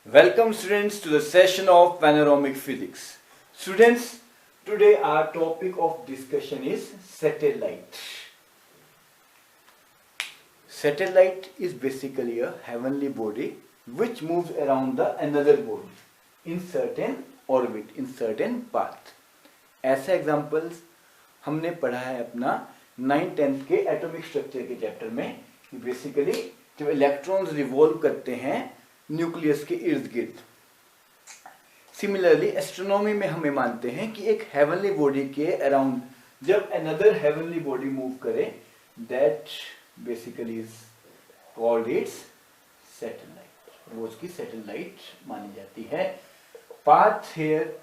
Welcome students to the session of panoramic physics. Students, today our topic of discussion is satellite. Satellite is basically a heavenly body which moves around the another body in certain orbit, in certain path. ऐसा examples हमने पढ़ा है अपना 9th-10th के atomic structure के chapter में कि basically जब इलेक्ट्रॉन्स रिवॉल्व करते हैं न्यूक्लियस के इर्द गिर्द। सिमिलरली एस्ट्रोनॉमी में हमें मानते हैं कि एक हेवनली बॉडी के अराउंड जब अनदर हेवनली बॉडी मूव करे that basically is called its satellite, वो उसकी सैटेलाइट मानी जाती है। पाथ हेयर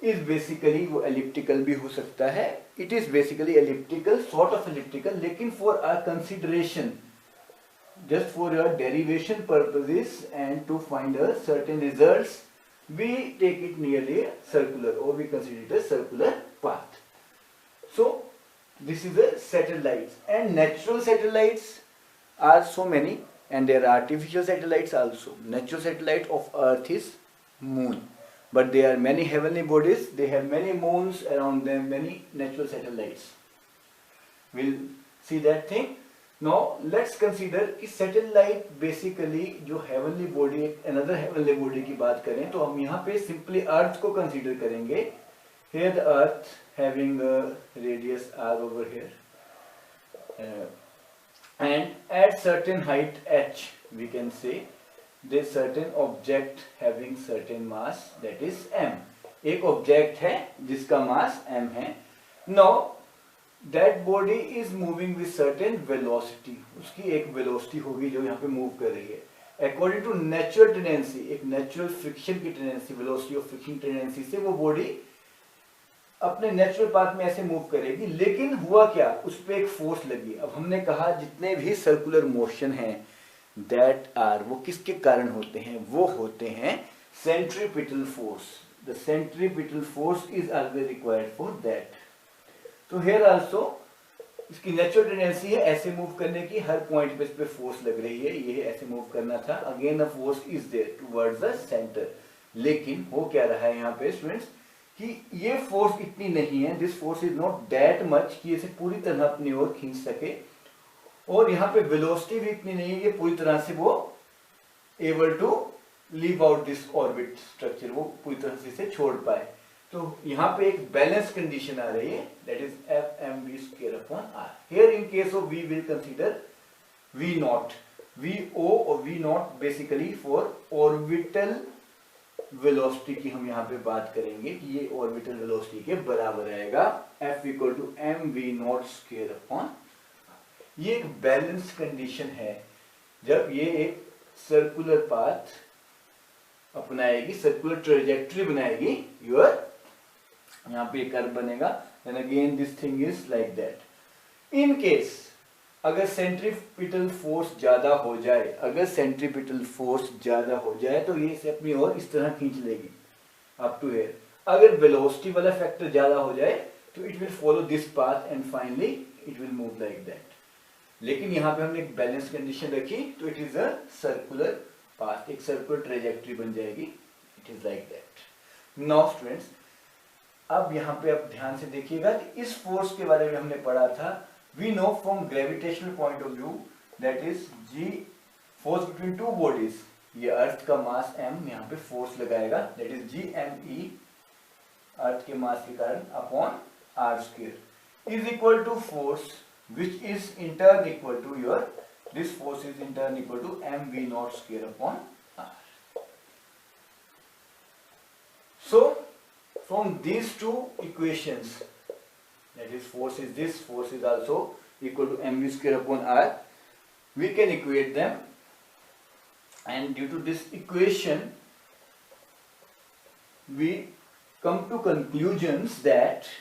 इज बेसिकली वो एलिप्टिकल भी हो सकता है, it is basically elliptical, sort of elliptical, लेकिन for our consideration, just for your derivation purposes and to find a certain results, we take it nearly circular or we consider it a circular path. So this is a satellites, and natural satellites are so many, and there are artificial satellites also. Natural satellite of Earth is moon, but there are many heavenly bodies, they have many moons around them, many natural satellites. We'll see that thing. Now let's consider कि satellite basically जो heavenly body, another heavenly body की बात करें तो हम यहाँ पे simply अर्थ को कंसीडर करेंगे। Here the earth having a radius r over here, and at certain height h we can say this certain object having certain mass, that is m. एक ऑब्जेक्ट है जिसका मास m है। Now that body is moving with certain velocity, उसकी एक velocity होगी जो यहाँ पे मूव कर रही है according to natural tendency, एक नेचुरल फ्रिक्शन की tendency, velocity of friction tendency से वो बॉडी अपने नेचुरल पाथ में ऐसे मूव करेगी। लेकिन हुआ क्या, उस पर एक फोर्स लगी। अब हमने कहा जितने भी सर्कुलर मोशन हैं दैट आर, वो किसके कारण होते हैं, वो होते हैं centripetal force. The centripetal force is always required for that. तो हेयर आल्सो इसकी नेचुरल टेंडेंसी है ऐसे मूव करने की, हर पॉइंट पे इस पे फोर्स लग रही है, ये ऐसे मूव करना था। Again the force is there towards the centre. लेकिन हो क्या रहा है यहाँ पे स्टूडेंट्स कि ये फोर्स इतनी नहीं है, this force is not that much कि इसे पूरी तरह अपनी ओर खींच सके, और यहाँ पे वेलोसिटी भी इतनी नहीं है कि पूरी तरह से वो able to leave out this orbit structure, वो पूरी तरह से इसे छोड़ पाए। तो यहाँ पे एक बैलेंस कंडीशन आ रही है, that is F M V square upon R. Here in case of we will consider V naught, V O और V naught basically for orbital velocity की हम यहाँ पे बात करेंगे कि ये ऑर्बिटल वेलोसिटी के बराबर आएगा F equal to M V not square upon. ये एक बैलेंस कंडीशन है जब ये एक सर्कुलर पाथ अपनाएगी, सर्कुलर ट्रेजेक्टरी बनाएगी, योर यहाँ पे कर्व बनेगा, then again this thing is like that. In case अगर सेंट्रीपिटल फोर्स ज्यादा हो जाए, अगर सेंट्रीपिटल फोर्स ज्यादा हो जाए तो ये इसे अपनी ओर इस तरह खींच लेगी अप टू हियर। अगर वेलोसिटी वाला फैक्टर ज्यादा हो जाए तो it will follow this path and finally it will move like that. लेकिन यहाँ पे हमने एक बैलेंस कंडीशन रखी तो it is a circular path, एक सर्कुलर ट्रेजेक्टरी बन जाएगी, it is like that. Now students अब यहाँ पे आप ध्यान से देखिएगा कि इस फोर्स के बारे में हमने पढ़ा था। We know from gravitational point of view that is G force between two bodies, ये अर्थ का मास m यहाँ पे फोर्स लगाएगा, that is G M E, earth के मास के कारण upon R square is equal to force which is in turn equal to your, this force is in turn equal to mv naught square upon r. So from these two equations, that is force is this, force is also equal to mv square upon r, we can equate them, and due to this equation we come to conclusions that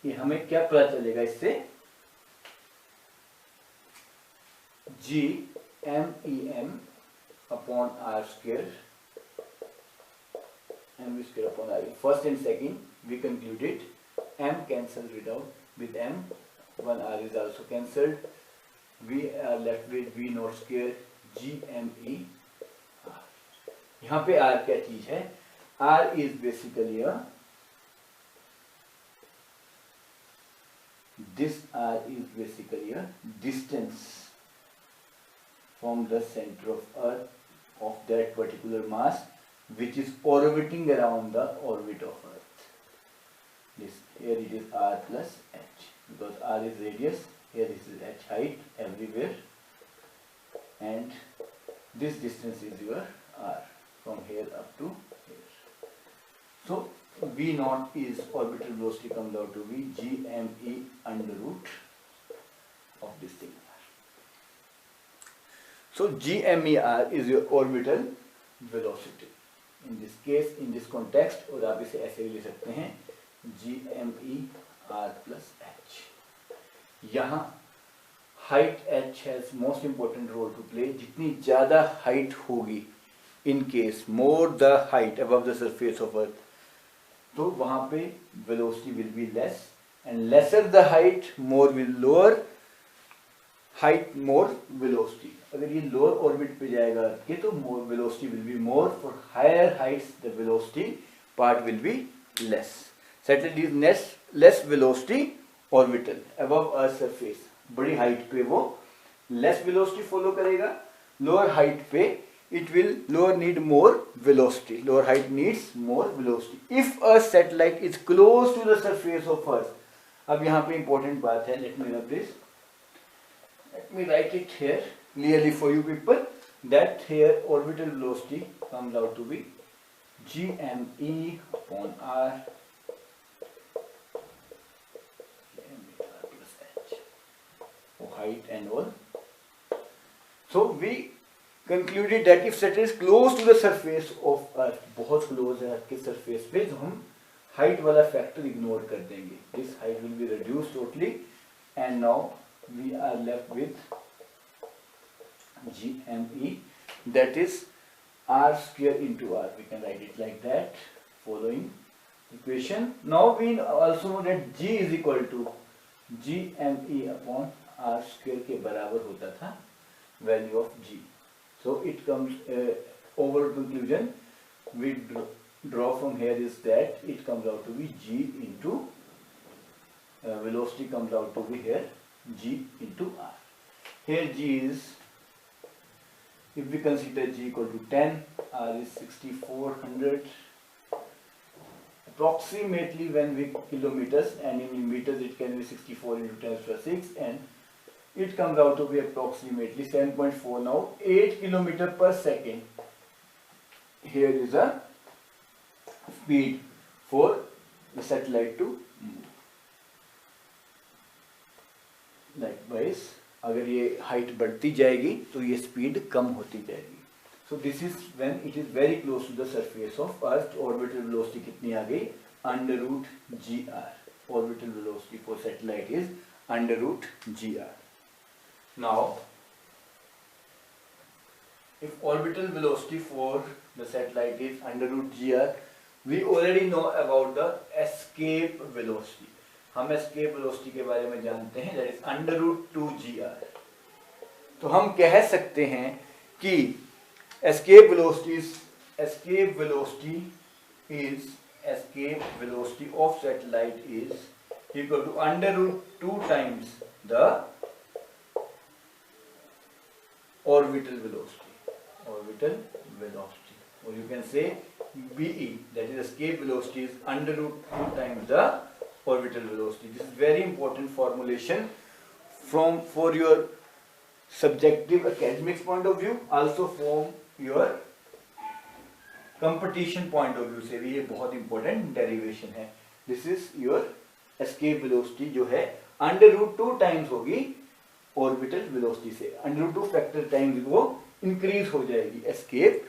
ये हमें क्या पता चलेगा इससे, G m e m upon r square, m v square upon r. First and second we concluded m cancelled it out with m, one r is also cancelled, we are left with v naught square g m e r. यहाँ पे r क्या चीज है? r is basically a distance from the center of earth of that particular mass which is orbiting around the orbit of earth. This here it is r plus h, because r is radius, here this is h height everywhere, and this distance is your r from here up to here. So v naught is orbital velocity, comes out to be gme under root of this thing. So gmer is your orbital velocity in this case, in this context. और आप इसे ऐसे भी ले सकते हैं gmer plus h. यहाँ height h has most important role to play. जितनी ज़्यादा height होगी, in case more the height above the surface of earth, तो वहाँ पे velocity will be less, and lesser the height, more will lower height, more velocity. अगर ये lower orbit पे जाएगा अर्थ के, तो more velocity will be more. For higher heights the velocity part will be less. Satellite is less velocity orbital above earth surface. बड़ी height पे वो less velocity follow करेगा, lower height पे it will need more velocity. Lower height needs more velocity. If a satellite is close to the surface of earth, अब यहाँ पे important बात है, let me rub this. Let me write it here clearly for you people, that here orbital velocity comes out to be gme upon r plus h for height and all. So we concluded that if satellite is close to the surface of earth, बहुत close है earth के surface पे, तो हम height वाला factor ignore कर देंगे. This height will be reduced totally, and now we are left with gme, that is r square into r. We can write it like that, following equation. Now we also know that g is equal to gme upon r square के बराबर होता था value of g. So it comes overall conclusion we draw from here is that it comes out to be g into velocity comes out to be here g into r. Here g is, if we consider g equal to 10, r is 6400 approximately when we kilometers, and in meters it can be 64 into 10 to the 6, and it comes out to be approximately 7.4 now, 8 km per second. Here is a speed for the satellite to move. Likewise, अगर ये height बढ़ती जाएगी तो ये speed कम होती जाएगी. So this is when it is very close to the surface of Earth. Orbital velocity कितनी आ गई? Under root gr. Orbital velocity for satellite is under root gr. Now, if orbital velocity for the satellite is under root gr, we already know about the escape velocity. हम escape velocity के बारे में जानते हैं, that is under root 2 gr. तो हम कह सकते हैं कि escape velocity of satellite is equal to under root 2 times the orbital velocity, or you can say BE, that is escape velocity is under root 2 times the orbital velocity. This is very important formulation for your subjective academics point of view, also from your competition point of view से भी ये बहुत important derivation है. This is your escape velocity जो है under root 2 times होगी orbital velocity से, under root 2 factor times वो increase हो जाएगी escape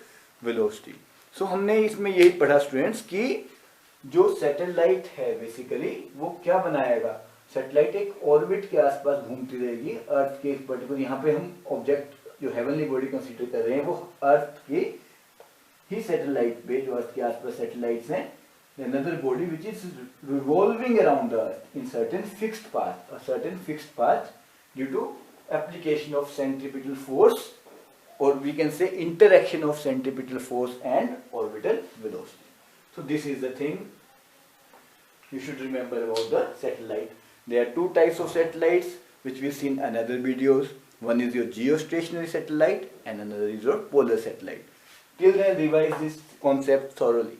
velocity. So हमने इसमें यही पढ़ा students कि जो सैटेलाइट है बेसिकली वो क्या बनाएगा, सैटेलाइट एक ऑर्बिट के आसपास घूमती रहेगी अर्थ के एक पर्टिकुलर, यहाँ पे हम ऑब्जेक्ट जो हेवनली बॉडी कंसीडर कर रहे हैं वो अर्थ के ही सैटेलाइट पे, जो अर्थ के आसपास सैटेलाइट्स हैं, another body which is revolving around the earth in certain fixed path, due to application of centripetal force or we can say interaction of centripetal force and orbital velocity. So this is the thing you should remember about the satellite. There are two types of satellites which we see in another videos. One is your geostationary satellite and another is your polar satellite. Till then, revise this concept thoroughly.